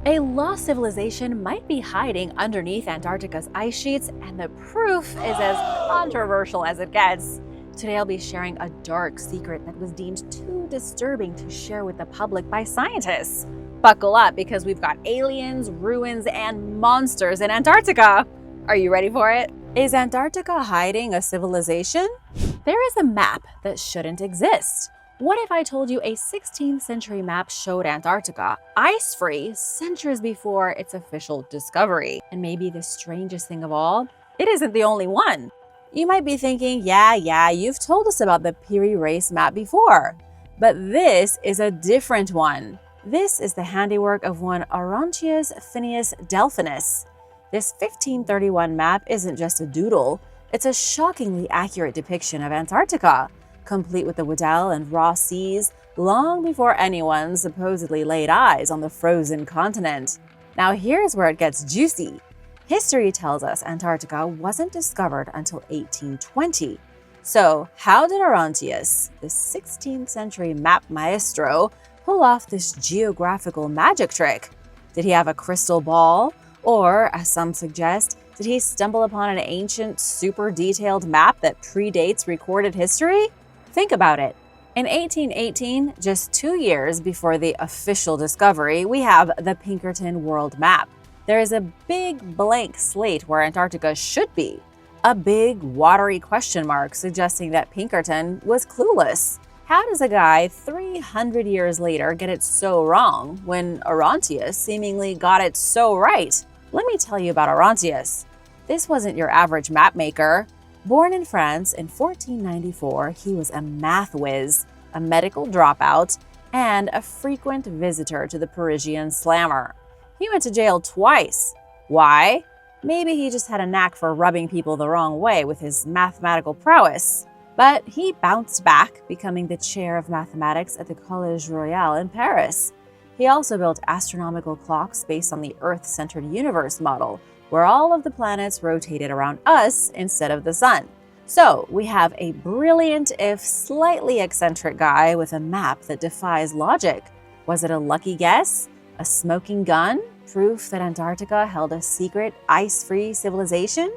A lost civilization might be hiding underneath Antarctica's ice sheets, and the proof is as controversial as it gets. Today I'll be sharing a dark secret that was deemed too disturbing to share with the public by scientists. Buckle up, because we've got aliens, ruins, and monsters in Antarctica. Are you ready for it? Is Antarctica hiding a civilization? There is a map that shouldn't exist. What if I told you a 16th century map showed Antarctica ice-free centuries before its official discovery? And maybe the strangest thing of all, it isn't the only one. You might be thinking, yeah, you've told us about the Piri Reis map before. But this is a different one. This is the handiwork of one Orontius Phineas Delphinus. This 1531 map isn't just a doodle, it's a shockingly accurate depiction of Antarctica, complete with the Weddell and Ross Seas long before anyone supposedly laid eyes on the frozen continent. Now here's where it gets juicy. History tells us Antarctica wasn't discovered until 1820. So how did Orontius, the 16th century map maestro, pull off this geographical magic trick? Did he have a crystal ball? Or, as some suggest, did he stumble upon an ancient, super detailed map that predates recorded history? Think about it. In 1818, just 2 years before the official discovery, we have the Pinkerton World Map. There is a big blank slate where Antarctica should be. A big, watery question mark suggesting that Pinkerton was clueless. How does a guy 300 years later get it so wrong when Orontius seemingly got it so right? Let me tell you about Orontius. This wasn't your average map maker. Born in France in 1494, he was a math whiz, a medical dropout, and a frequent visitor to the Parisian slammer. He went to jail twice. Why? Maybe he just had a knack for rubbing people the wrong way with his mathematical prowess. But he bounced back, becoming the chair of mathematics at the Collège Royal in Paris. He also built astronomical clocks based on the Earth-centered universe model, where all of the planets rotated around us instead of the sun. So we have a brilliant, if slightly eccentric guy with a map that defies logic. Was it a lucky guess? A smoking gun? Proof that Antarctica held a secret, ice-free civilization?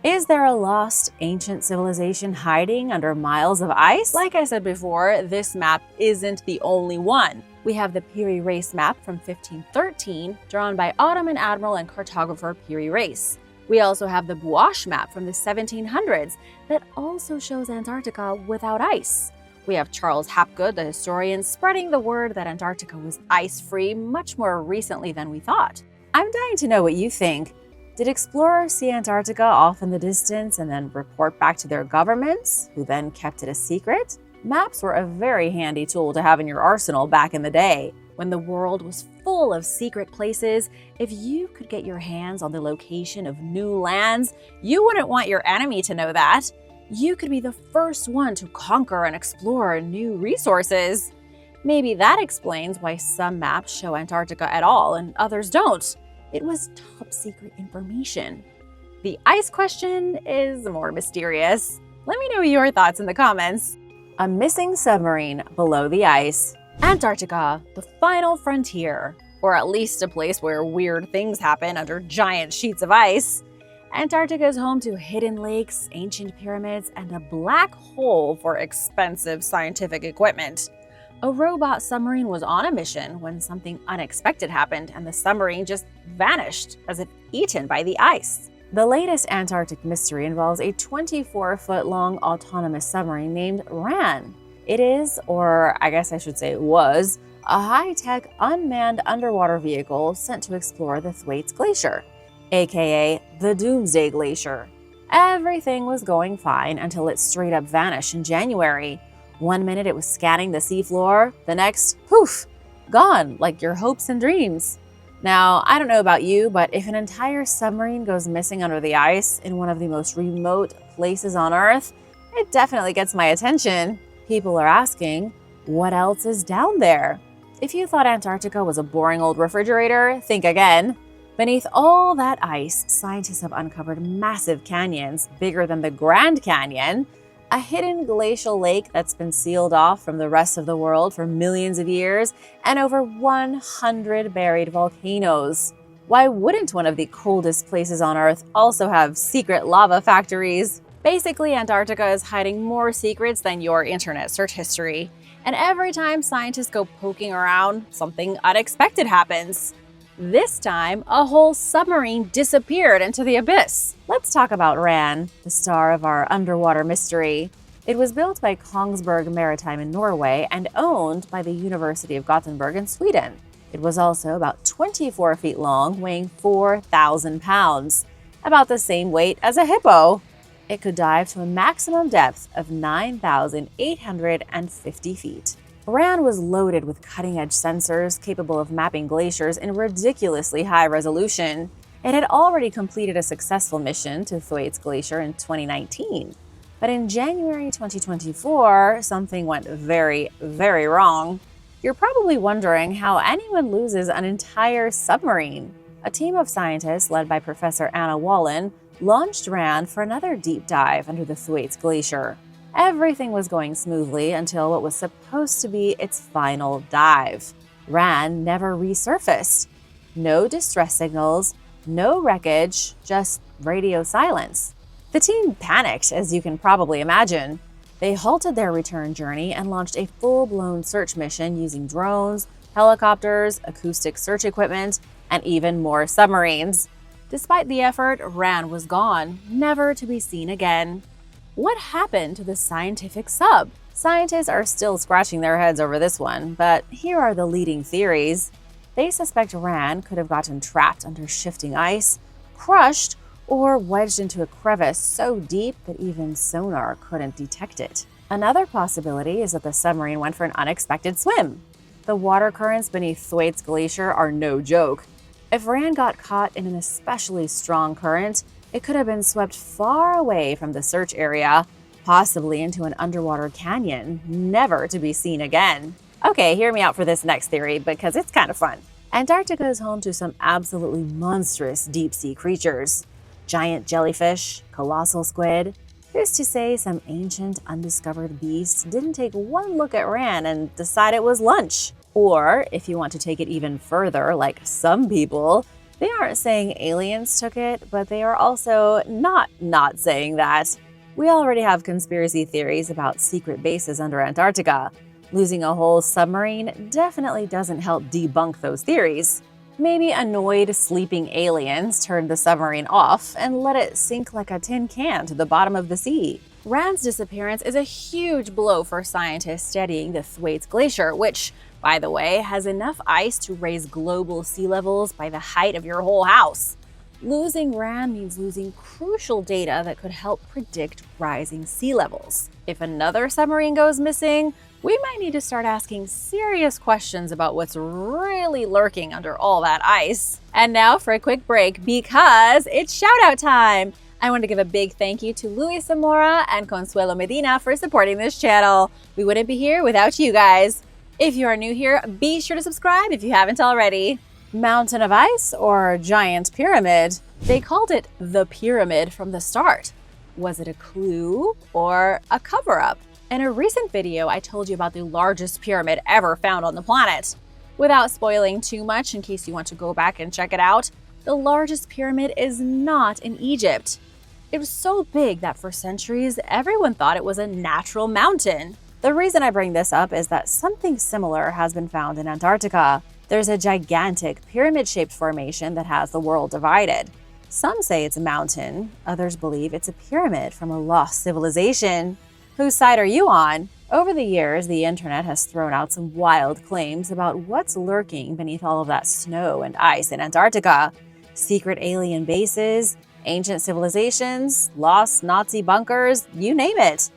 Is there a lost, ancient civilization hiding under miles of ice? Like I said before, this map isn't the only one. We have the Piri Reis map from 1513, drawn by Ottoman admiral and cartographer Piri Reis. We also have the Gouache map from the 1700s that also shows Antarctica without ice. We have Charles Hapgood, the historian, spreading the word that Antarctica was ice-free much more recently than we thought. I'm dying to know what you think. Did explorers see Antarctica off in the distance and then report back to their governments, who then kept it a secret? Maps were a very handy tool to have in your arsenal back in the day. When the world was full of secret places, if you could get your hands on the location of new lands, you wouldn't want your enemy to know that. You could be the first one to conquer and explore new resources. Maybe that explains why some maps show Antarctica at all and others don't. It was top secret information. The ice question is more mysterious. Let me know your thoughts in the comments. A missing submarine below the ice. Antarctica, the final frontier, or at least a place where weird things happen under giant sheets of ice. Antarctica is home to hidden lakes, ancient pyramids, and a black hole for expensive scientific equipment. A robot submarine was on a mission when something unexpected happened, and the submarine just vanished, as if eaten by the ice. The latest Antarctic mystery involves a 24-foot-long autonomous submarine named RAN. It is, or I guess I should say was, a high-tech unmanned underwater vehicle sent to explore the Thwaites Glacier, aka the Doomsday Glacier. Everything was going fine until it straight up vanished in January. One minute it was scanning the seafloor, the next, poof, gone like your hopes and dreams. Now, I don't know about you, but if an entire submarine goes missing under the ice in one of the most remote places on Earth, it definitely gets my attention. People are asking, what else is down there? If you thought Antarctica was a boring old refrigerator, think again. Beneath all that ice, scientists have uncovered massive canyons bigger than the Grand Canyon, a hidden glacial lake that's been sealed off from the rest of the world for millions of years, and over 100 buried volcanoes. Why wouldn't one of the coldest places on Earth also have secret lava factories? Basically, Antarctica is hiding more secrets than your internet search history. And every time scientists go poking around, something unexpected happens. This time, a whole submarine disappeared into the abyss. Let's talk about Ran, the star of our underwater mystery. It was built by Kongsberg Maritime in Norway and owned by the University of Gothenburg in Sweden. It was also about 24 feet long, weighing 4,000 pounds, about the same weight as a hippo. It could dive to a maximum depth of 9,850 feet. Ran was loaded with cutting-edge sensors capable of mapping glaciers in ridiculously high resolution. It had already completed a successful mission to Thwaites Glacier in 2019. But in January 2024, something went very, very wrong. You're probably wondering how anyone loses an entire submarine. A team of scientists led by Professor Anna Wallin launched Ran for another deep dive under the Thwaites Glacier. Everything was going smoothly until what was supposed to be its final dive. Ran never resurfaced. No distress signals, no wreckage, just radio silence. The team panicked, as you can probably imagine. They halted their return journey and launched a full-blown search mission using drones, helicopters, acoustic search equipment, and even more submarines. Despite the effort, Ran was gone, never to be seen again. What happened to the scientific sub? Scientists are still scratching their heads over this one, but here are the leading theories. They suspect Ran could have gotten trapped under shifting ice, crushed, or wedged into a crevice so deep that even sonar couldn't detect it. Another possibility is that the submarine went for an unexpected swim. The water currents beneath Thwaites Glacier are no joke. If Ran got caught in an especially strong current, it could have been swept far away from the search area, possibly into an underwater canyon, never to be seen again. Okay, hear me out for this next theory because it's kind of fun. Antarctica is home to some absolutely monstrous deep-sea creatures. Giant jellyfish, colossal squid. Who's to say some ancient, undiscovered beast didn't take one look at Ran and decide it was lunch? Or, if you want to take it even further, like some people, they aren't saying aliens took it, but they are also not saying that. We already have conspiracy theories about secret bases under Antarctica. Losing a whole submarine definitely doesn't help debunk those theories. Maybe annoyed sleeping aliens turned the submarine off and let it sink like a tin can to the bottom of the sea. Ran's disappearance is a huge blow for scientists studying the Thwaites Glacier, which, by the way, has enough ice to raise global sea levels by the height of your whole house. Losing Ran means losing crucial data that could help predict rising sea levels. If another submarine goes missing, we might need to start asking serious questions about what's really lurking under all that ice. And now for a quick break because it's shout-out time! I want to give a big thank you to Luis Zamora and Consuelo Medina for supporting this channel. We wouldn't be here without you guys. If you are new here, be sure to subscribe if you haven't already. Mountain of ice or giant pyramid? They called it the pyramid from the start. Was it a clue or a cover-up? In a recent video, I told you about the largest pyramid ever found on the planet. Without spoiling too much in case you want to go back and check it out, the largest pyramid is not in Egypt. It was so big that for centuries, everyone thought it was a natural mountain. The reason I bring this up is that something similar has been found in Antarctica. There's a gigantic pyramid-shaped formation that has the world divided. Some say it's a mountain, others believe it's a pyramid from a lost civilization. Whose side are you on? Over the years, the internet has thrown out some wild claims about what's lurking beneath all of that snow and ice in Antarctica. Secret alien bases, ancient civilizations, lost Nazi bunkers, you name it.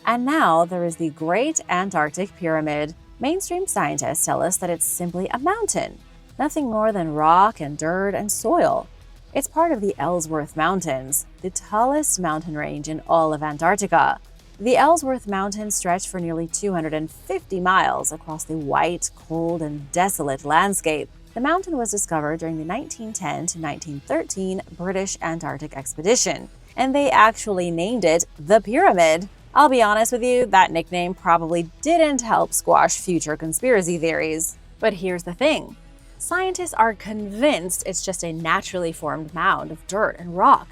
And now there is the Great Antarctic Pyramid. Mainstream scientists tell us that it's simply a mountain, nothing more than rock and dirt and soil. It's part of the Ellsworth Mountains, the tallest mountain range in all of Antarctica. The Ellsworth Mountains stretch for nearly 250 miles across the white, cold, and desolate landscape. The mountain was discovered during the 1910 to 1913 British Antarctic expedition, and they actually named it the Pyramid. I'll be honest with you, that nickname probably didn't help squash future conspiracy theories. But here's the thing. Scientists are convinced it's just a naturally formed mound of dirt and rock.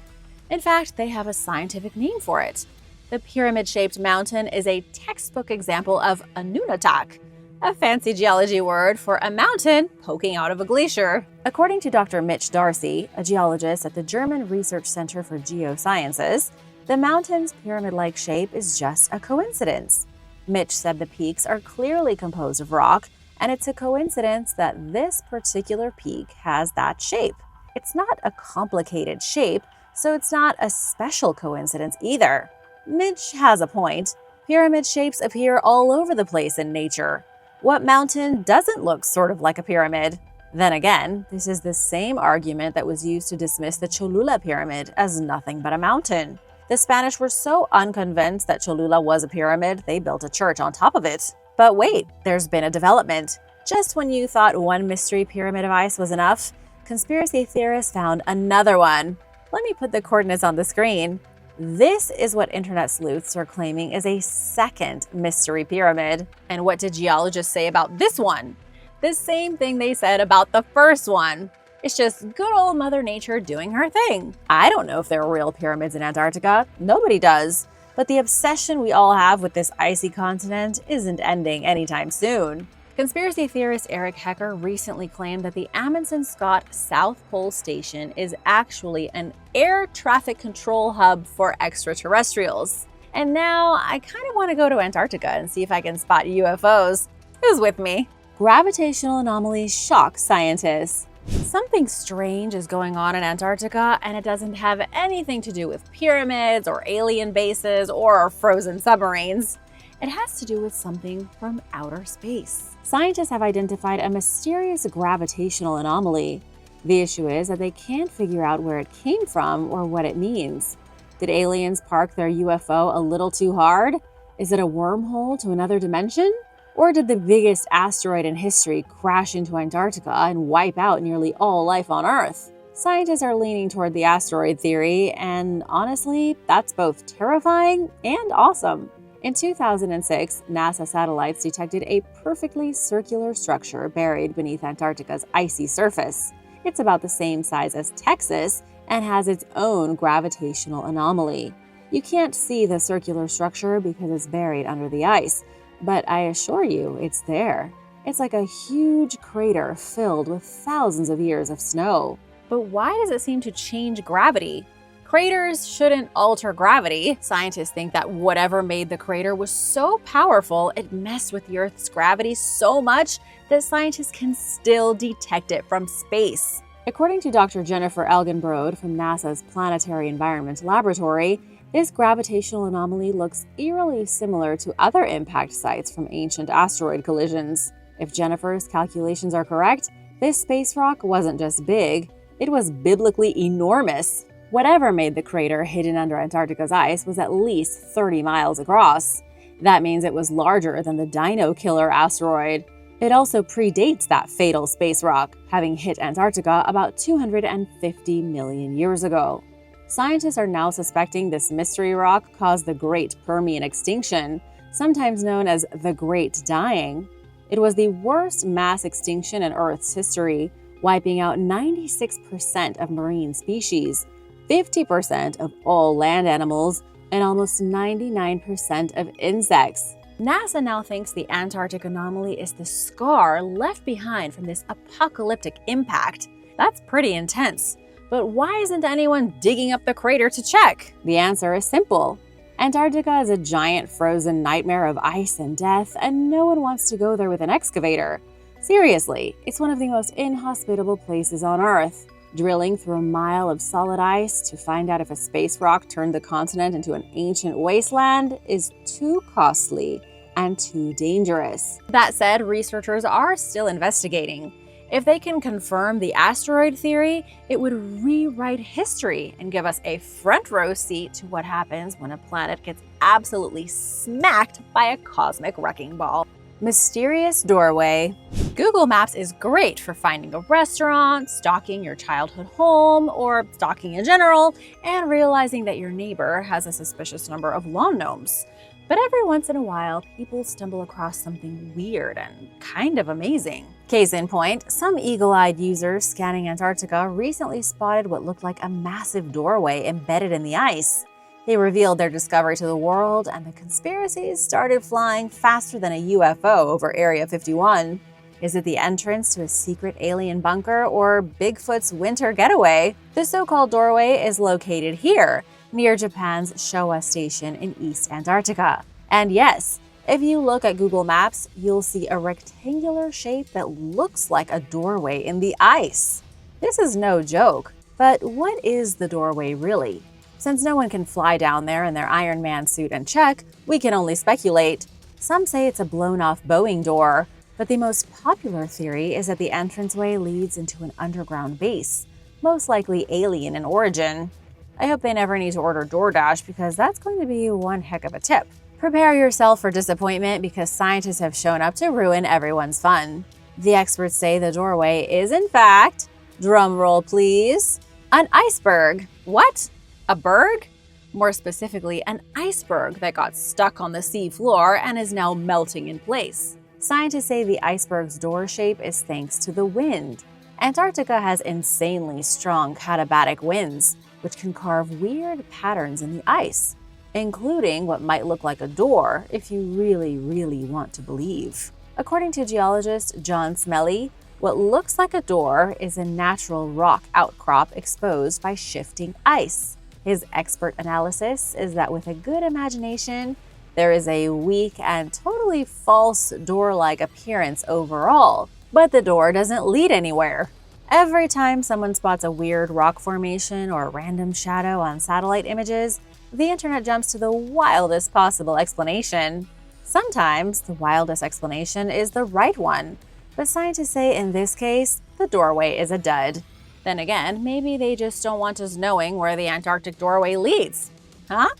In fact, they have a scientific name for it. The pyramid-shaped mountain is a textbook example of a nunatak, a fancy geology word for a mountain poking out of a glacier. According to Dr. Mitch Darcy, a geologist at the German Research Center for Geosciences, the mountain's pyramid-like shape is just a coincidence. Mitch said the peaks are clearly composed of rock, and it's a coincidence that this particular peak has that shape. It's not a complicated shape, so it's not a special coincidence either. Mitch has a point. Pyramid shapes appear all over the place in nature. What mountain doesn't look sort of like a pyramid? Then again, this is the same argument that was used to dismiss the Cholula pyramid as nothing but a mountain. The Spanish were so unconvinced that Cholula was a pyramid, they built a church on top of it. But wait, there's been a development. Just when you thought one mystery pyramid of ice was enough, conspiracy theorists found another one. Let me put the coordinates on the screen. This is what internet sleuths are claiming is a second mystery pyramid. And what did geologists say about this one? The same thing they said about the first one. It's just good old Mother Nature doing her thing. I don't know if there are real pyramids in Antarctica. Nobody does. But the obsession we all have with this icy continent isn't ending anytime soon. Conspiracy theorist Eric Hecker recently claimed that the Amundsen Scott South Pole Station is actually an air traffic control hub for extraterrestrials. And now I kind of want to go to Antarctica and see if I can spot UFOs. Who's with me? Gravitational anomalies shock scientists. Something strange is going on in Antarctica, and it doesn't have anything to do with pyramids or alien bases or frozen submarines. It has to do with something from outer space. Scientists have identified a mysterious gravitational anomaly. The issue is that they can't figure out where it came from or what it means. Did aliens park their UFO a little too hard? Is it a wormhole to another dimension? Or did the biggest asteroid in history crash into Antarctica and wipe out nearly all life on Earth? Scientists are leaning toward the asteroid theory, and honestly, that's both terrifying and awesome. In 2006, NASA satellites detected a perfectly circular structure buried beneath Antarctica's icy surface. It's about the same size as Texas and has its own gravitational anomaly. You can't see the circular structure because it's buried under the ice, but I assure you, it's there. It's like a huge crater filled with thousands of years of snow. But why does it seem to change gravity? Craters shouldn't alter gravity. Scientists think that whatever made the crater was so powerful, it messed with the Earth's gravity so much that scientists can still detect it from space. According to Dr. Jennifer Elginbrod from NASA's Planetary Environment Laboratory, this gravitational anomaly looks eerily similar to other impact sites from ancient asteroid collisions. If Jennifer's calculations are correct, this space rock wasn't just big, it was biblically enormous. Whatever made the crater hidden under Antarctica's ice was at least 30 miles across. That means it was larger than the Dino Killer asteroid. It also predates that fatal space rock, having hit Antarctica about 250 million years ago. Scientists are now suspecting this mystery rock caused the Great Permian Extinction, sometimes known as the Great Dying. It was the worst mass extinction in Earth's history, wiping out 96% of marine species, 50% of all land animals, and almost 99% of insects. NASA now thinks the Antarctic anomaly is the scar left behind from this apocalyptic impact. That's pretty intense. But why isn't anyone digging up the crater to check? The answer is simple. Antarctica is a giant frozen nightmare of ice and death, and no one wants to go there with an excavator. Seriously, it's one of the most inhospitable places on Earth. Drilling through a mile of solid ice to find out if a space rock turned the continent into an ancient wasteland is too costly and too dangerous. That said, researchers are still investigating. If they can confirm the asteroid theory, it would rewrite history and give us a front row seat to what happens when a planet gets absolutely smacked by a cosmic wrecking ball. Mysterious doorway. Google Maps is great for finding a restaurant, stalking your childhood home, or stalking in general, and realizing that your neighbor has a suspicious number of lawn gnomes. But every once in a while, people stumble across something weird and kind of amazing. Case in point, some eagle-eyed users scanning Antarctica recently spotted what looked like a massive doorway embedded in the ice. They revealed their discovery to the world, and the conspiracies started flying faster than a UFO over Area 51. Is it the entrance to a secret alien bunker or Bigfoot's winter getaway? The so-called doorway is located here, near Japan's Showa Station in East Antarctica. And yes, if you look at Google Maps, you'll see a rectangular shape that looks like a doorway in the ice. This is no joke, but what is the doorway really? Since no one can fly down there in their Iron Man suit and check, we can only speculate. Some say it's a blown-off Boeing door, but the most popular theory is that the entranceway leads into an underground base, most likely alien in origin. I hope they never need to order DoorDash because that's going to be one heck of a tip. Prepare yourself for disappointment because scientists have shown up to ruin everyone's fun. The experts say the doorway is in fact, drumroll please, an iceberg. What? A berg? More specifically, an iceberg that got stuck on the sea floor and is now melting in place. Scientists say the iceberg's door shape is thanks to the wind. Antarctica has insanely strong katabatic winds, which can carve weird patterns in the ice, including what might look like a door if you really, really want to believe. According to geologist John Smelly, what looks like a door is a natural rock outcrop exposed by shifting ice. His expert analysis is that with a good imagination, there is a weak and totally false door-like appearance overall, but the door doesn't lead anywhere. Every time someone spots a weird rock formation or a random shadow on satellite images, the internet jumps to the wildest possible explanation. Sometimes the wildest explanation is the right one, but scientists say in this case, the doorway is a dud. Then again, maybe they just don't want us knowing where the Antarctic doorway leads. Huh?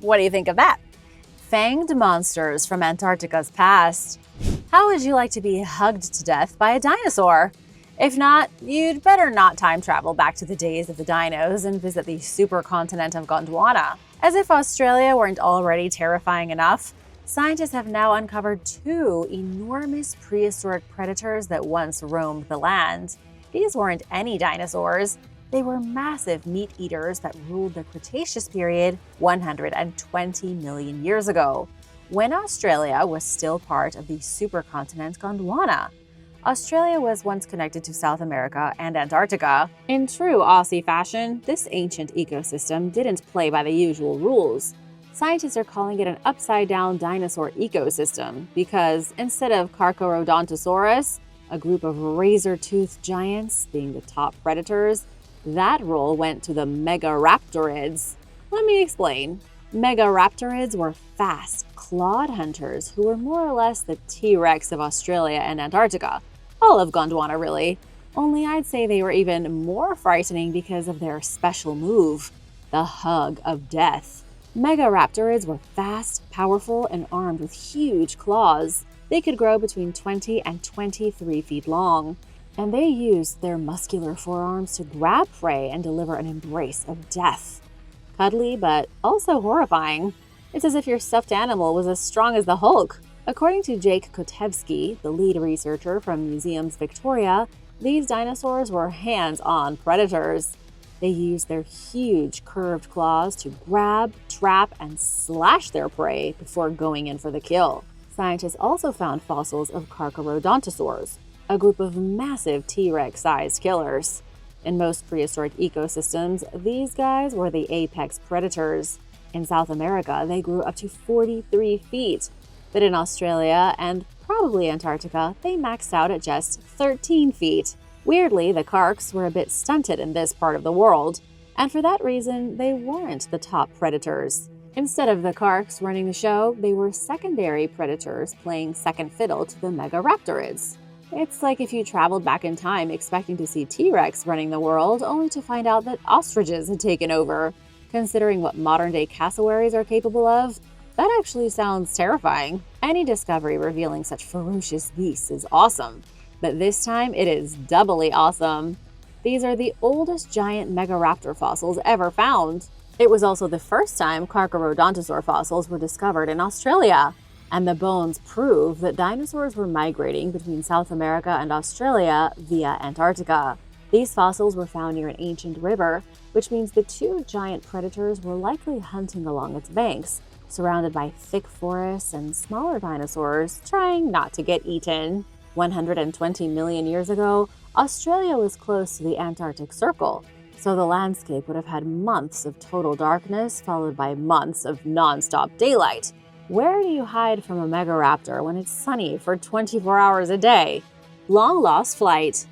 What do you think of that? Fanged monsters from Antarctica's past. How would you like to be hugged to death by a dinosaur? If not, you'd better not time travel back to the days of the dinos and visit the supercontinent of Gondwana. As if Australia weren't already terrifying enough, scientists have now uncovered two enormous prehistoric predators that once roamed the land. These weren't any dinosaurs. They were massive meat eaters that ruled the Cretaceous period 120 million years ago, when Australia was still part of the supercontinent Gondwana. Australia was once connected to South America and Antarctica. In true Aussie fashion, this ancient ecosystem didn't play by the usual rules. Scientists are calling it an upside-down dinosaur ecosystem because instead of Carcharodontosaurus, a group of razor-toothed giants being the top predators, that role went to the Megaraptorids. Let me explain. Megaraptorids were fast, clawed hunters who were more or less the T-Rex of Australia and Antarctica. All of Gondwana, really. Only I'd say they were even more frightening because of their special move, the hug of death. Megaraptorids were fast, powerful, and armed with huge claws. They could grow between 20 and 23 feet long, and they used their muscular forearms to grab prey and deliver an embrace of death. Cuddly, but also horrifying. It's as if your stuffed animal was as strong as the Hulk. According to Jake Kotevsky, the lead researcher from Museums Victoria, these dinosaurs were hands-on predators. They used their huge curved claws to grab, trap, and slash their prey before going in for the kill. Scientists also found fossils of Carcharodontosaurs, a group of massive T-Rex-sized killers. In most prehistoric ecosystems, these guys were the apex predators. In South America, they grew up to 43 feet, but in Australia and probably Antarctica, they maxed out at just 13 feet. Weirdly, the carcs were a bit stunted in this part of the world, and for that reason, they weren't the top predators. Instead of the carcs running the show, they were secondary predators playing second fiddle to the Megaraptorids. It's like if you traveled back in time expecting to see T-Rex running the world, only to find out that ostriches had taken over. Considering what modern-day cassowaries are capable of, that actually sounds terrifying. Any discovery revealing such ferocious beasts is awesome, but this time it is doubly awesome. These are the oldest giant Megaraptor fossils ever found. It was also the first time Carcharodontosaur fossils were discovered in Australia, and the bones prove that dinosaurs were migrating between South America and Australia via Antarctica. These fossils were found near an ancient river, which means the two giant predators were likely hunting along its banks, surrounded by thick forests and smaller dinosaurs trying not to get eaten. 120 million years ago, Australia was close to the Antarctic Circle, so the landscape would have had months of total darkness followed by months of non-stop daylight. Where do you hide from a megaraptor when it's sunny for 24 hours a day? Long lost flight.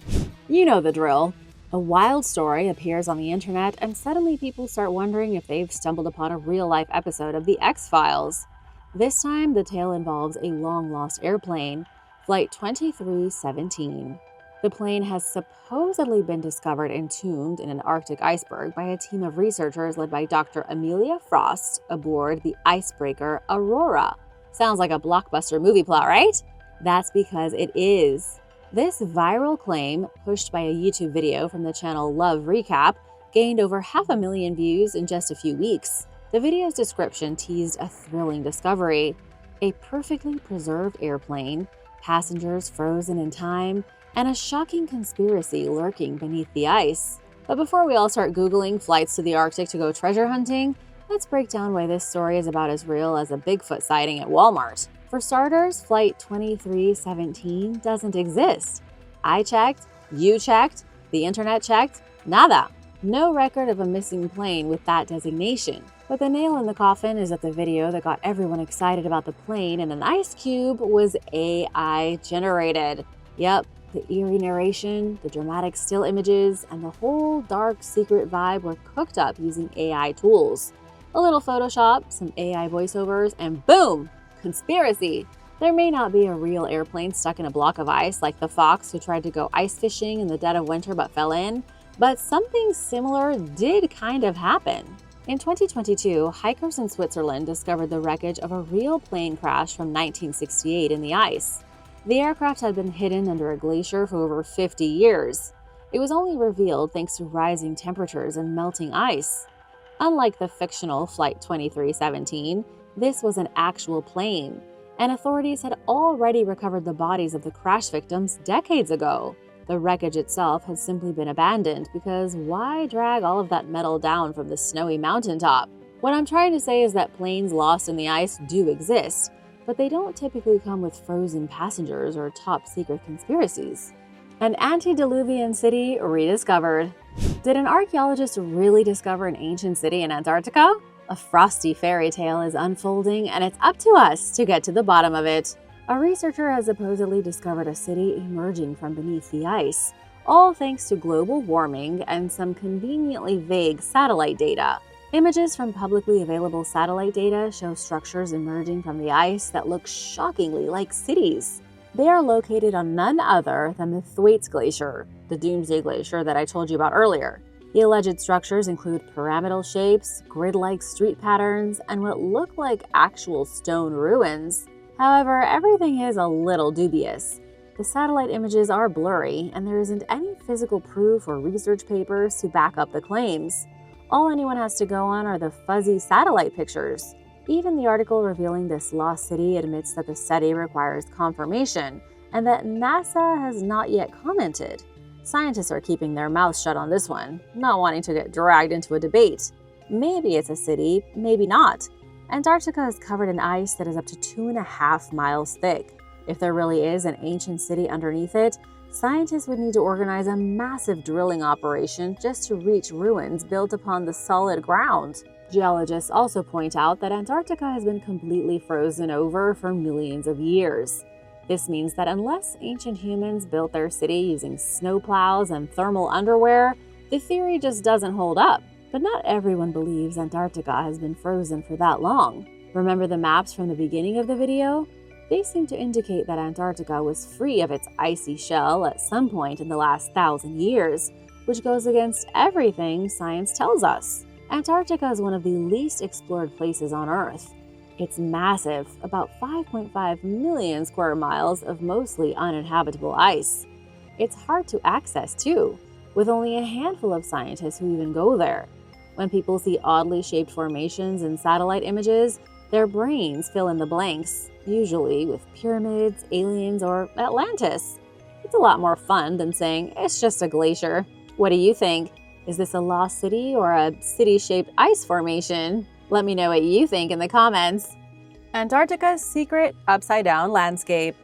You know the drill. A wild story appears on the internet and suddenly people start wondering if they've stumbled upon a real-life episode of The X-Files. This time, the tale involves a long-lost airplane, Flight 2317. The plane has supposedly been discovered entombed in an Arctic iceberg by a team of researchers led by Dr. Amelia Frost aboard the icebreaker Aurora. Sounds like a blockbuster movie plot, right? That's because it is. This viral claim, pushed by a YouTube video from the channel Love Recap, gained over 500,000 views in just a few weeks. The video's description teased a thrilling discovery: a perfectly preserved airplane, passengers frozen in time, and a shocking conspiracy lurking beneath the ice. But before we all start Googling flights to the Arctic to go treasure hunting, let's break down why this story is about as real as a Bigfoot sighting at Walmart. For starters, Flight 2317 doesn't exist. I checked, you checked, the internet checked, nada. No record of a missing plane with that designation. But the nail in the coffin is that the video that got everyone excited about the plane in an ice cube was AI generated. Yep, the eerie narration, the dramatic still images, and the whole dark secret vibe were cooked up using AI tools. A little Photoshop, some AI voiceovers, and boom! Conspiracy! There may not be a real airplane stuck in a block of ice like the fox who tried to go ice fishing in the dead of winter but fell in, but something similar did kind of happen. In 2022, hikers in Switzerland discovered the wreckage of a real plane crash from 1968 in the ice. The aircraft had been hidden under a glacier for over 50 years. It was only revealed thanks to rising temperatures and melting ice. Unlike the fictional Flight 2317, this was an actual plane, and authorities had already recovered the bodies of the crash victims decades ago. The wreckage itself had simply been abandoned because why drag all of that metal down from the snowy mountaintop? What I'm trying to say is that planes lost in the ice do exist, but they don't typically come with frozen passengers or top-secret conspiracies. An antediluvian city rediscovered. Did an archaeologist really discover an ancient city in Antarctica? A frosty fairy tale is unfolding, and it's up to us to get to the bottom of it. A researcher has supposedly discovered a city emerging from beneath the ice, all thanks to global warming and some conveniently vague satellite data. Images from publicly available satellite data show structures emerging from the ice that look shockingly like cities. They are located on none other than the Thwaites Glacier, the Doomsday Glacier that I told you about earlier. The alleged structures include pyramidal shapes, grid-like street patterns, and what look like actual stone ruins. However, everything is a little dubious. The satellite images are blurry, and there isn't any physical proof or research papers to back up the claims. All anyone has to go on are the fuzzy satellite pictures. Even the article revealing this lost city admits that the study requires confirmation, and that NASA has not yet commented. Scientists are keeping their mouths shut on this one, not wanting to get dragged into a debate. Maybe it's a city, maybe not. Antarctica is covered in ice that is up to 2.5 miles thick. If there really is an ancient city underneath it, scientists would need to organize a massive drilling operation just to reach ruins built upon the solid ground. Geologists also point out that Antarctica has been completely frozen over for millions of years. This means that unless ancient humans built their city using snowplows and thermal underwear, the theory just doesn't hold up. But not everyone believes Antarctica has been frozen for that long. Remember the maps from the beginning of the video? They seem to indicate that Antarctica was free of its icy shell at some point in the last 1,000 years, which goes against everything science tells us. Antarctica is one of the least explored places on Earth. It's massive, about 5.5 million square miles of mostly uninhabitable ice. It's hard to access too, with only a handful of scientists who even go there. When people see oddly shaped formations in satellite images, their brains fill in the blanks, usually with pyramids, aliens, or Atlantis. It's a lot more fun than saying, it's just a glacier. What do you think? Is this a lost city or a city-shaped ice formation? Let me know what you think in the comments. Antarctica's secret upside-down landscape.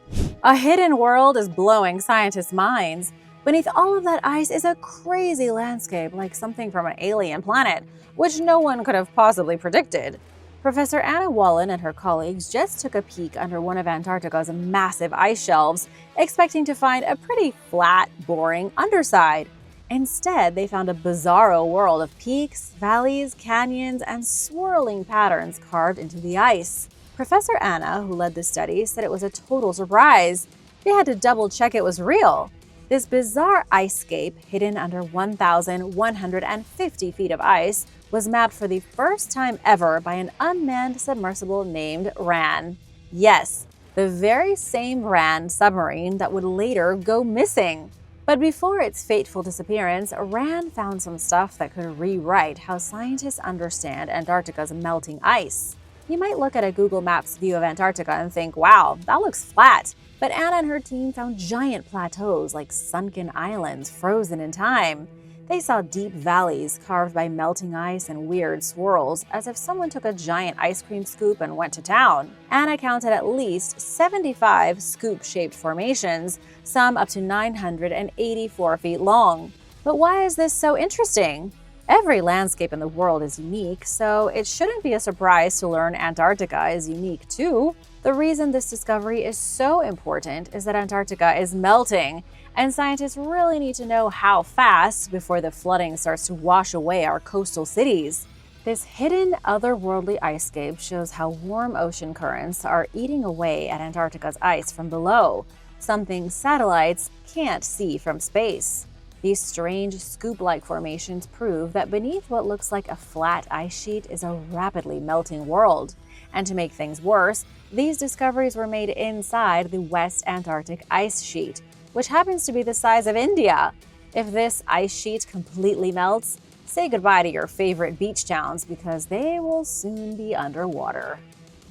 A hidden world is blowing scientists' minds. Beneath all of that ice is a crazy landscape like something from an alien planet, which no one could have possibly predicted. Professor Anna Wallen and her colleagues just took a peek under one of Antarctica's massive ice shelves, expecting to find a pretty flat, boring underside. Instead, they found a bizarro world of peaks, valleys, canyons, and swirling patterns carved into the ice. Professor Anna, who led the study, said it was a total surprise. They had to double-check it was real. This bizarre icescape, hidden under 1,150 feet of ice, was mapped for the first time ever by an unmanned submersible named RAN. Yes, the very same RAN submarine that would later go missing. But before its fateful disappearance, RAN found some stuff that could rewrite how scientists understand Antarctica's melting ice. You might look at a Google Maps view of Antarctica and think, wow, that looks flat. But Anna and her team found giant plateaus like sunken islands frozen in time. They saw deep valleys carved by melting ice and weird swirls, as if someone took a giant ice cream scoop and went to town. Anna counted at least 75 scoop-shaped formations, some up to 984 feet long. But why is this so interesting? Every landscape in the world is unique, so it shouldn't be a surprise to learn Antarctica is unique too. The reason this discovery is so important is that Antarctica is melting, and scientists really need to know how fast before the flooding starts to wash away our coastal cities. This hidden otherworldly icescape shows how warm ocean currents are eating away at Antarctica's ice from below, something satellites can't see from space. These strange scoop-like formations prove that beneath what looks like a flat ice sheet is a rapidly melting world. And to make things worse, these discoveries were made inside the West Antarctic ice sheet, which happens to be the size of India. If this ice sheet completely melts, say goodbye to your favorite beach towns because they will soon be underwater.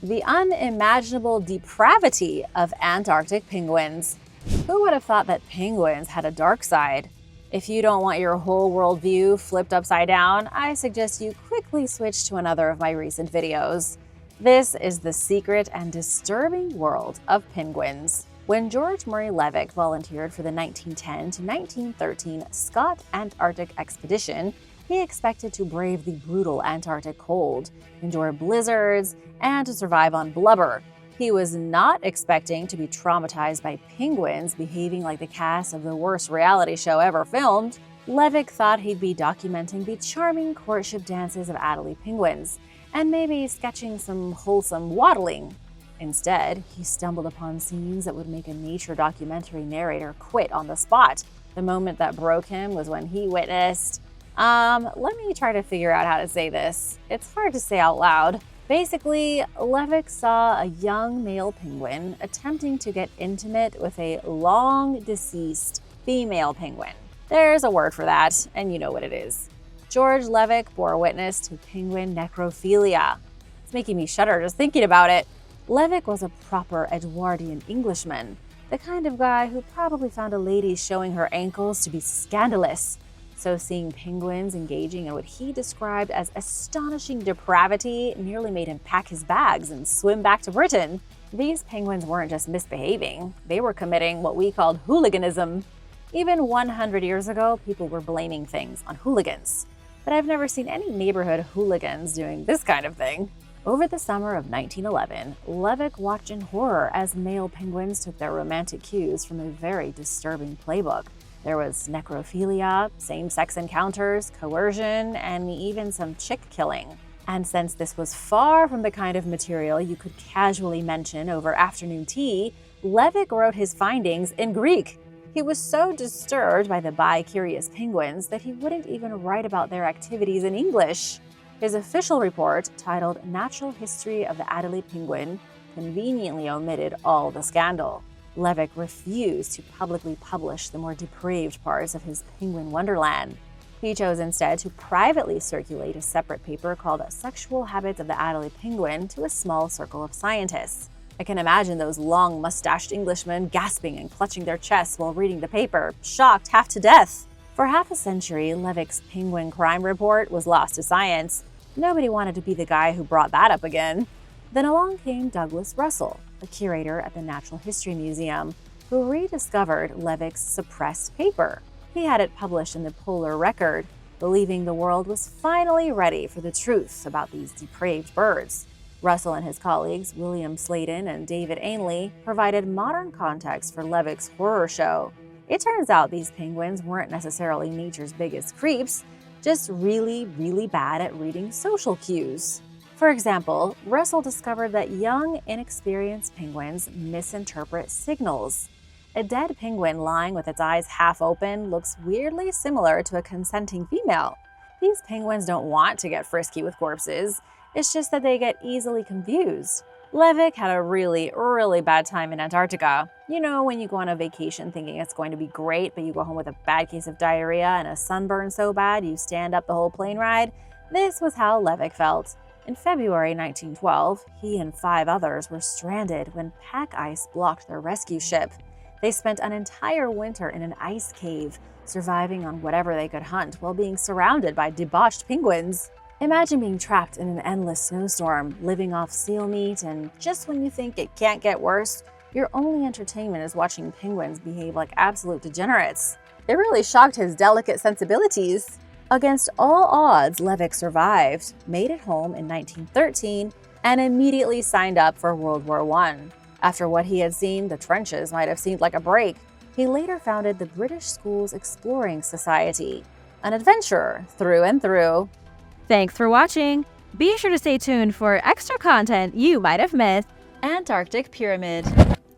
The unimaginable depravity of Antarctic penguins. Who would have thought that penguins had a dark side? If you don't want your whole worldview flipped upside down, I suggest you quickly switch to another of my recent videos. This is the secret and disturbing world of penguins. When George Murray Levick volunteered for the 1910 to 1913 Scott Antarctic expedition, he expected to brave the brutal Antarctic cold, endure blizzards, and to survive on blubber. He was not expecting to be traumatized by penguins behaving like the cast of the worst reality show ever filmed. Levick thought he'd be documenting the charming courtship dances of Adelie penguins, and maybe sketching some wholesome waddling. Instead, he stumbled upon scenes that would make a nature documentary narrator quit on the spot. The moment that broke him was when he witnessed… let me try to figure out how to say this. It's hard to say out loud. Basically, Levick saw a young male penguin attempting to get intimate with a long-deceased female penguin. There's a word for that, and you know what it is. George Levick bore witness to penguin necrophilia. It's making me shudder just thinking about it. Levick was a proper Edwardian Englishman, the kind of guy who probably found a lady showing her ankles to be scandalous. So seeing penguins engaging in what he described as astonishing depravity nearly made him pack his bags and swim back to Britain. These penguins weren't just misbehaving, they were committing what we called hooliganism. Even 100 years ago, people were blaming things on hooligans. But I've never seen any neighborhood hooligans doing this kind of thing. Over the summer of 1911, Levick watched in horror as male penguins took their romantic cues from a very disturbing playbook. There was necrophilia, same-sex encounters, coercion, and even some chick killing. And since this was far from the kind of material you could casually mention over afternoon tea, Levick wrote his findings in Greek. He was so disturbed by the bi-curious penguins that he wouldn't even write about their activities in English. His official report, titled Natural History of the Adelie Penguin, conveniently omitted all the scandal. Levick refused to publicly publish the more depraved parts of his penguin wonderland. He chose instead to privately circulate a separate paper called Sexual Habits of the Adelie Penguin to a small circle of scientists. I can imagine those long mustached Englishmen gasping and clutching their chests while reading the paper, shocked half to death. For half a century, Levick's Penguin Crime Report was lost to science. Nobody wanted to be the guy who brought that up again. Then along came Douglas Russell, a curator at the Natural History Museum, who rediscovered Levick's suppressed paper. He had it published in the Polar Record, believing the world was finally ready for the truth about these depraved birds. Russell and his colleagues, William Sladen and David Ainley, provided modern context for Levick's horror show. It turns out these penguins weren't necessarily nature's biggest creeps, just really, really bad at reading social cues. For example, Russell discovered that young, inexperienced penguins misinterpret signals. A dead penguin lying with its eyes half open looks weirdly similar to a consenting female. These penguins don't want to get frisky with corpses. It's just that they get easily confused. Levick had a really, really bad time in Antarctica. You know, when you go on a vacation thinking it's going to be great, but you go home with a bad case of diarrhea and a sunburn so bad you stand up the whole plane ride? This was how Levick felt. In February 1912, he and 5 others were stranded when pack ice blocked their rescue ship. They spent an entire winter in an ice cave, surviving on whatever they could hunt while being surrounded by debauched penguins. Imagine being trapped in an endless snowstorm, living off seal meat, and just when you think it can't get worse, your only entertainment is watching penguins behave like absolute degenerates. It really shocked his delicate sensibilities. Against all odds, Levick survived, made it home in 1913, and immediately signed up for World War I. After what he had seen, the trenches might have seemed like a break. He later founded the British Schools Exploring Society, an adventurer through and through. Thanks for watching! Be sure to stay tuned for extra content you might have missed. Antarctic Pyramid.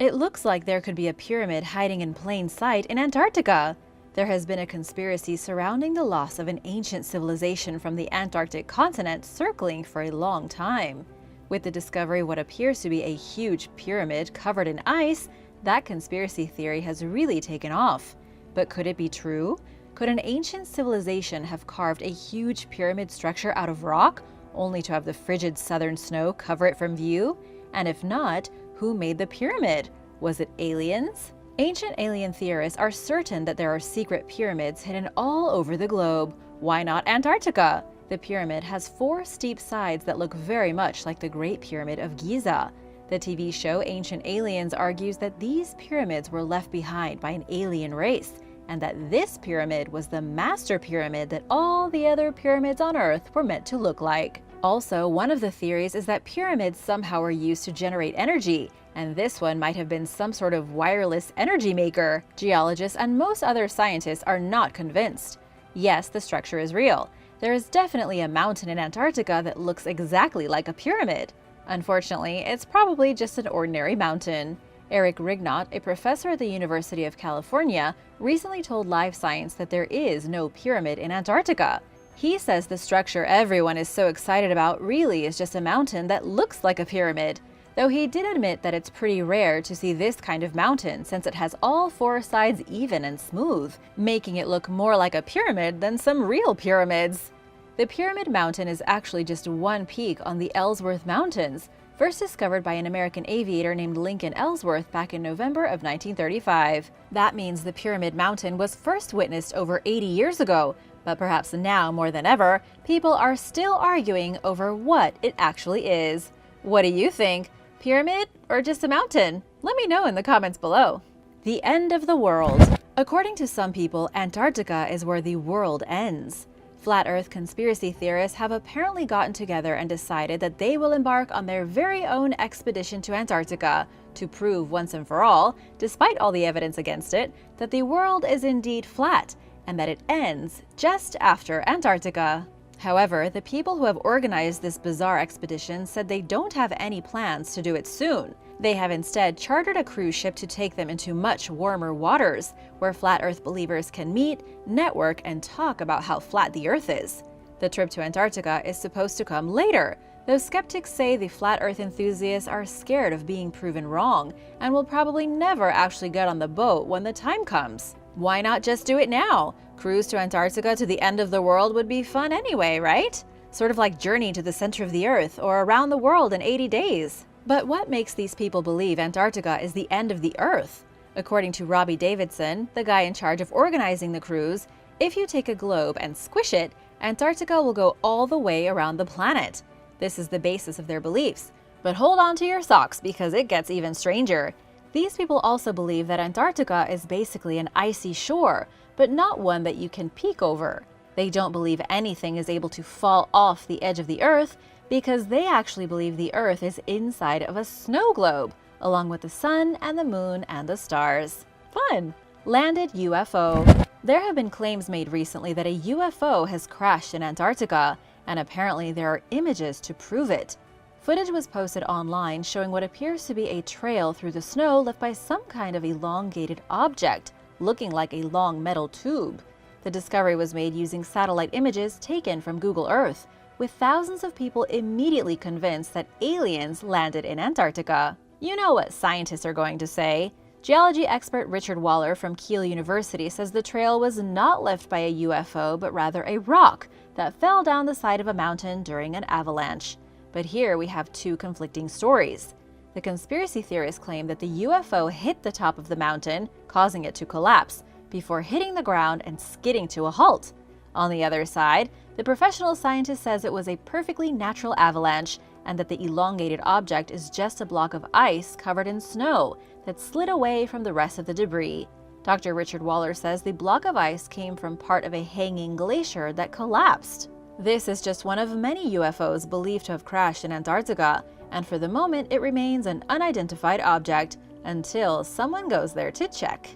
It looks like there could be a pyramid hiding in plain sight in Antarctica. There has been a conspiracy surrounding the loss of an ancient civilization from the Antarctic continent circling for a long time. With the discovery of what appears to be a huge pyramid covered in ice, that conspiracy theory has really taken off. But could it be true? Could an ancient civilization have carved a huge pyramid structure out of rock, only to have the frigid southern snow cover it from view? And if not, who made the pyramid? Was it aliens? Ancient alien theorists are certain that there are secret pyramids hidden all over the globe. Why not Antarctica? The pyramid has 4 steep sides that look very much like the Great Pyramid of Giza. The TV show Ancient Aliens argues that these pyramids were left behind by an alien race, and that this pyramid was the master pyramid that all the other pyramids on Earth were meant to look like. Also, one of the theories is that pyramids somehow were used to generate energy, and this one might have been some sort of wireless energy maker. Geologists and most other scientists are not convinced. Yes, the structure is real. There is definitely a mountain in Antarctica that looks exactly like a pyramid. Unfortunately, it's probably just an ordinary mountain. Eric Rignot, a professor at the University of California, recently told Live Science that there is no pyramid in Antarctica. He says the structure everyone is so excited about really is just a mountain that looks like a pyramid, though he did admit that it's pretty rare to see this kind of mountain since it has all 4 sides even and smooth, making it look more like a pyramid than some real pyramids. The Pyramid Mountain is actually just one peak on the Ellsworth Mountains, first discovered by an American aviator named Lincoln Ellsworth back in November of 1935. That means the Pyramid Mountain was first witnessed over 80 years ago, but perhaps now more than ever, people are still arguing over what it actually is. What do you think? Pyramid or just a mountain? Let me know in the comments below. The end of the world. According to some people, Antarctica is where the world ends. Flat Earth conspiracy theorists have apparently gotten together and decided that they will embark on their very own expedition to Antarctica to prove once and for all, despite all the evidence against it, that the world is indeed flat and that it ends just after Antarctica. However, the people who have organized this bizarre expedition said they don't have any plans to do it soon. They have instead chartered a cruise ship to take them into much warmer waters, where flat Earth believers can meet, network, and talk about how flat the Earth is. The trip to Antarctica is supposed to come later, though skeptics say the flat Earth enthusiasts are scared of being proven wrong and will probably never actually get on the boat when the time comes. Why not just do it now? Cruise to Antarctica to the end of the world would be fun anyway, right? Sort of like Journey to the Center of the Earth or Around the World in 80 days. But what makes these people believe Antarctica is the end of the Earth? According to Robbie Davidson, the guy in charge of organizing the cruise, if you take a globe and squish it, Antarctica will go all the way around the planet. This is the basis of their beliefs. But hold on to your socks because it gets even stranger. These people also believe that Antarctica is basically an icy shore, but not one that you can peek over. They don't believe anything is able to fall off the edge of the Earth because they actually believe the Earth is inside of a snow globe, along with the sun and the moon and the stars. Fun! Landed UFO. There have been claims made recently that a UFO has crashed in Antarctica, and apparently there are images to prove it. Footage was posted online showing what appears to be a trail through the snow left by some kind of elongated object, looking like a long metal tube. The discovery was made using satellite images taken from Google Earth, with thousands of people immediately convinced that aliens landed in Antarctica. You know what scientists are going to say. Geology expert Richard Waller from Kiel University says the trail was not left by a UFO, but rather a rock that fell down the side of a mountain during an avalanche. But here we have two conflicting stories. The conspiracy theorists claim that the UFO hit the top of the mountain, causing it to collapse, before hitting the ground and skidding to a halt. On the other side, the professional scientist says it was a perfectly natural avalanche and that the elongated object is just a block of ice covered in snow that slid away from the rest of the debris. Dr. Richard Waller says the block of ice came from part of a hanging glacier that collapsed. This is just one of many UFOs believed to have crashed in Antarctica, and for the moment it remains an unidentified object until someone goes there to check.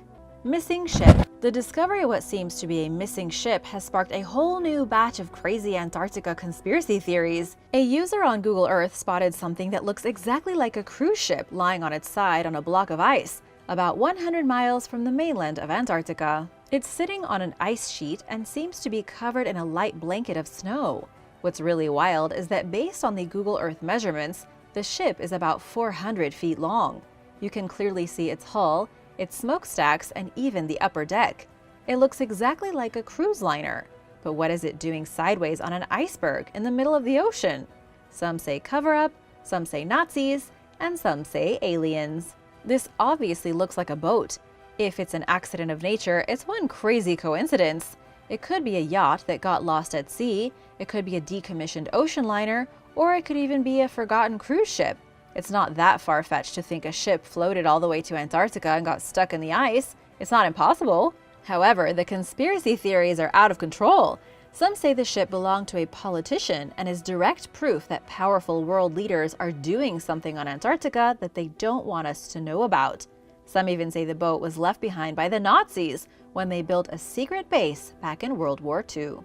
Missing ship. The discovery of what seems to be a missing ship has sparked a whole new batch of crazy Antarctica conspiracy theories. A user on Google Earth spotted something that looks exactly like a cruise ship lying on its side on a block of ice, about 100 miles from the mainland of Antarctica. It's sitting on an ice sheet and seems to be covered in a light blanket of snow. What's really wild is that based on the Google Earth measurements, the ship is about 400 feet long. You can clearly see its hull, its smokestacks, and even the upper deck. It looks exactly like a cruise liner. But what is it doing sideways on an iceberg in the middle of the ocean? Some say cover-up, some say Nazis, and some say aliens. This obviously looks like a boat. If it's an accident of nature, it's one crazy coincidence. It could be a yacht that got lost at sea, it could be a decommissioned ocean liner, or it could even be a forgotten cruise ship. It's not that far-fetched to think a ship floated all the way to Antarctica and got stuck in the ice. It's not impossible. However, the conspiracy theories are out of control. Some say the ship belonged to a politician and is direct proof that powerful world leaders are doing something on Antarctica that they don't want us to know about. Some even say the boat was left behind by the Nazis when they built a secret base back in World War II.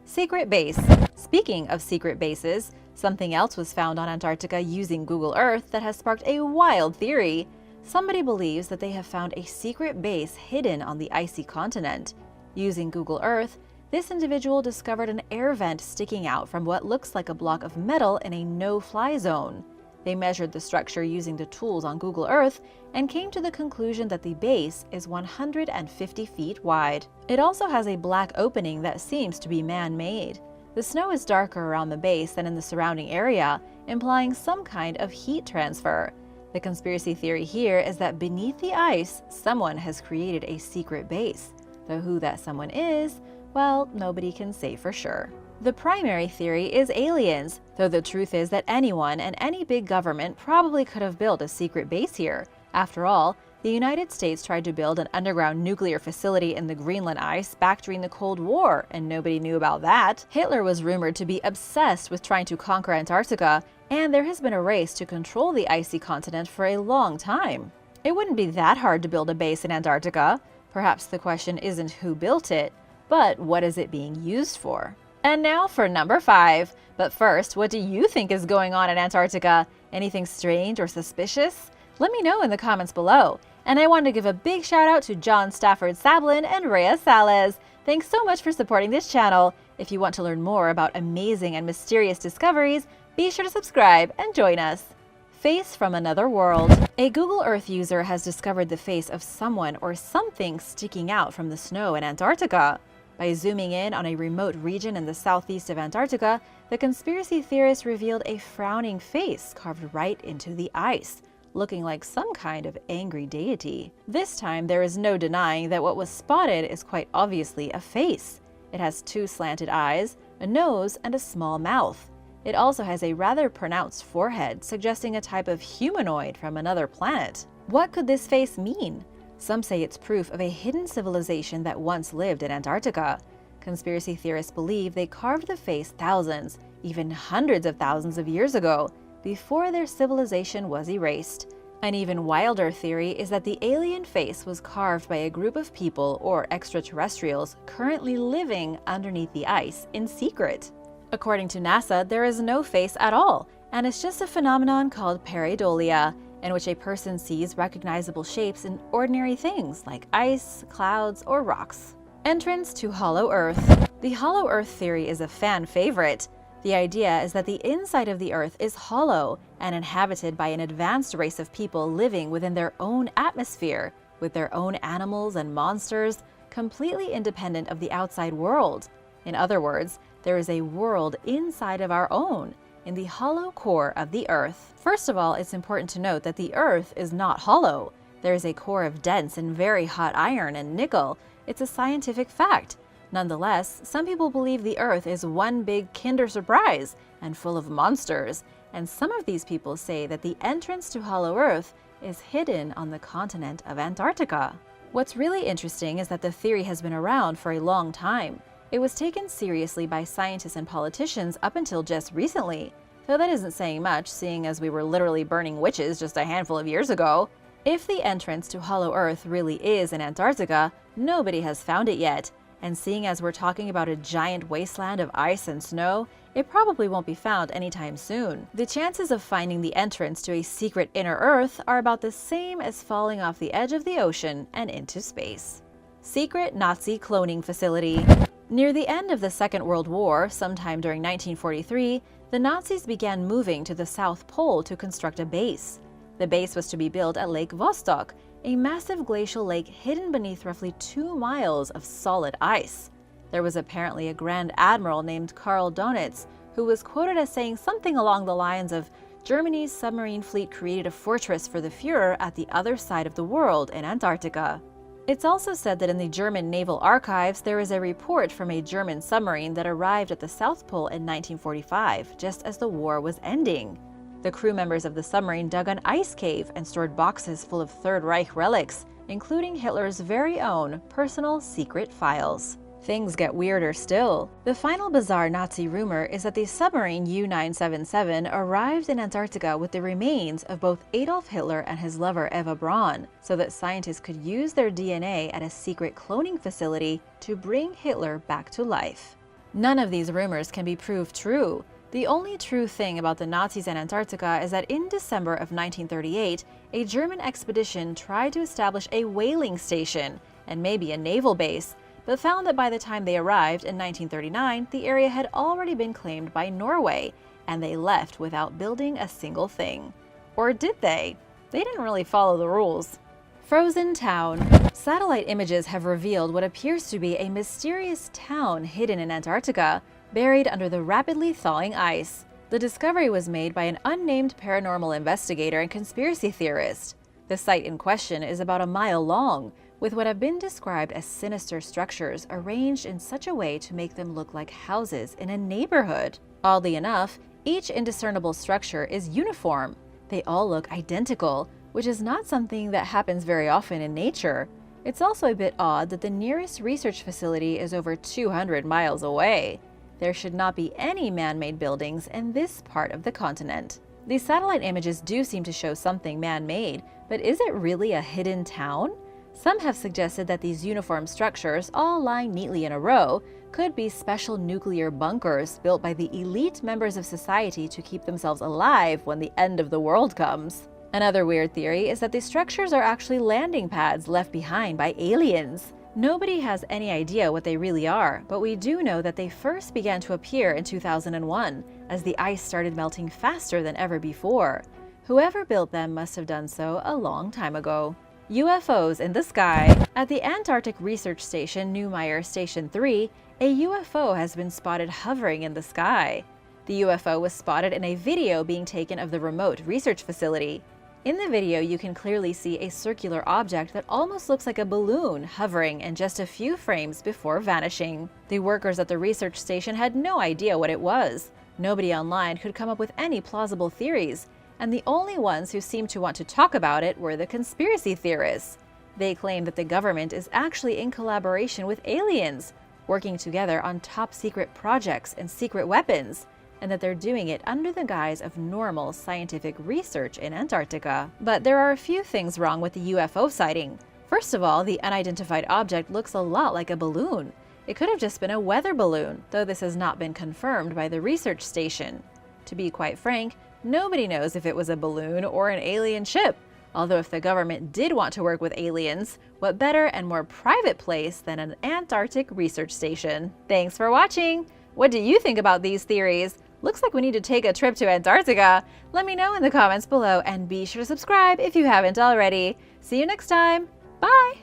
Secret base. Speaking of secret bases, something else was found on Antarctica using Google Earth that has sparked a wild theory. Somebody believes that they have found a secret base hidden on the icy continent. Using Google Earth, this individual discovered an air vent sticking out from what looks like a block of metal in a no-fly zone. They measured the structure using the tools on Google Earth and came to the conclusion that the base is 150 feet wide. It also has a black opening that seems to be man-made. The snow is darker around the base than in the surrounding area, implying some kind of heat transfer. The conspiracy theory here is that beneath the ice, someone has created a secret base. Though who that someone is, well, nobody can say for sure. The primary theory is aliens, though the truth is that anyone and any big government probably could have built a secret base here. After all, the United States tried to build an underground nuclear facility in the Greenland ice back during the Cold War, and nobody knew about that. Hitler was rumored to be obsessed with trying to conquer Antarctica, and there has been a race to control the icy continent for a long time. It wouldn't be that hard to build a base in Antarctica. Perhaps the question isn't who built it, but what is it being used for? And now for number 5. But first, what do you think is going on in Antarctica? Anything strange or suspicious? Let me know in the comments below. And I want to give a big shout out to John Stafford Sablin and Rhea Salez. Thanks so much for supporting this channel. If you want to learn more about amazing and mysterious discoveries, be sure to subscribe and join us. Face from another world. A Google Earth user has discovered the face of someone or something sticking out from the snow in Antarctica. By zooming in on a remote region in the southeast of Antarctica, the conspiracy theorists revealed a frowning face carved right into the ice, looking like some kind of angry deity. This time, there is no denying that what was spotted is quite obviously a face. It has two slanted eyes, a nose, and a small mouth. It also has a rather pronounced forehead, suggesting a type of humanoid from another planet. What could this face mean? Some say it's proof of a hidden civilization that once lived in Antarctica. Conspiracy theorists believe they carved the face thousands, even hundreds of thousands of years ago, before their civilization was erased. An even wilder theory is that the alien face was carved by a group of people or extraterrestrials currently living underneath the ice in secret. According to NASA, there is no face at all, and it's just a phenomenon called pareidolia, in which a person sees recognizable shapes in ordinary things like ice, clouds, or rocks. Entrance to Hollow Earth. The Hollow Earth theory is a fan favorite. The idea is that the inside of the Earth is hollow and inhabited by an advanced race of people living within their own atmosphere, with their own animals and monsters, completely independent of the outside world. In other words, there is a world inside of our own, in the hollow core of the Earth. First of all, it's important to note that the Earth is not hollow. There is a core of dense and very hot iron and nickel. It's a scientific fact. Nonetheless, some people believe the Earth is one big Kinder Surprise and full of monsters, and some of these people say that the entrance to Hollow Earth is hidden on the continent of Antarctica. What's really interesting is that the theory has been around for a long time. It was taken seriously by scientists and politicians up until just recently, though that isn't saying much, seeing as we were literally burning witches just a handful of years ago. If the entrance to Hollow Earth really is in Antarctica, nobody has found it yet, and seeing as we're talking about a giant wasteland of ice and snow, it probably won't be found anytime soon. The chances of finding the entrance to a secret inner Earth are about the same as falling off the edge of the ocean and into space. Secret Nazi cloning facility. Near the end of the Second World War, sometime during 1943, the Nazis began moving to the South Pole to construct a base. The base was to be built at Lake Vostok, a massive glacial lake hidden beneath roughly 2 miles of solid ice. There was apparently a Grand Admiral named Karl Donitz who was quoted as saying something along the lines of, "Germany's submarine fleet created a fortress for the Führer at the other side of the world in Antarctica." It's also said that in the German naval archives there is a report from a German submarine that arrived at the South Pole in 1945, just as the war was ending. The crew members of the submarine dug an ice cave and stored boxes full of Third Reich relics, including Hitler's very own personal secret files. Things get weirder still. The final bizarre Nazi rumor is that the submarine U-977 arrived in Antarctica with the remains of both Adolf Hitler and his lover Eva Braun, so that scientists could use their DNA at a secret cloning facility to bring Hitler back to life. None of these rumors can be proved true. The only true thing about the Nazis and Antarctica is that in December of 1938, a German expedition tried to establish a whaling station and maybe a naval base, but found that by the time they arrived in 1939, the area had already been claimed by Norway, and they left without building a single thing. Or did they? They didn't really follow the rules. Frozen town. Satellite images have revealed what appears to be a mysterious town hidden in Antarctica, buried under the rapidly thawing ice. The discovery was made by an unnamed paranormal investigator and conspiracy theorist. The site in question is about a mile long, with what have been described as sinister structures arranged in such a way to make them look like houses in a neighborhood. Oddly enough, each indiscernible structure is uniform. They all look identical, which is not something that happens very often in nature. It's also a bit odd that the nearest research facility is over 200 miles away. There should not be any man-made buildings in this part of the continent. These satellite images do seem to show something man-made, but is it really a hidden town? Some have suggested that these uniform structures, all lying neatly in a row, could be special nuclear bunkers built by the elite members of society to keep themselves alive when the end of the world comes. Another weird theory is that these structures are actually landing pads left behind by aliens. Nobody has any idea what they really are, but we do know that they first began to appear in 2001, as the ice started melting faster than ever before. Whoever built them must have done so a long time ago. UFOs in the sky. At the Antarctic Research Station Neumayer Station 3, a UFO has been spotted hovering in the sky. The UFO was spotted in a video being taken of the remote research facility. In the video, you can clearly see a circular object that almost looks like a balloon hovering in just a few frames before vanishing. The workers at the research station had no idea what it was. Nobody online could come up with any plausible theories, and the only ones who seemed to want to talk about it were the conspiracy theorists. They claim that the government is actually in collaboration with aliens, working together on top-secret projects and secret weapons, and that they're doing it under the guise of normal scientific research in Antarctica. But there are a few things wrong with the UFO sighting. First of all, the unidentified object looks a lot like a balloon. It could have just been a weather balloon, though this has not been confirmed by the research station. To be quite frank, nobody knows if it was a balloon or an alien ship. Although if the government did want to work with aliens, what better and more private place than an Antarctic research station? Thanks for watching! What do you think about these theories? Looks like we need to take a trip to Antarctica. Let me know in the comments below and be sure to subscribe if you haven't already. See you next time. Bye!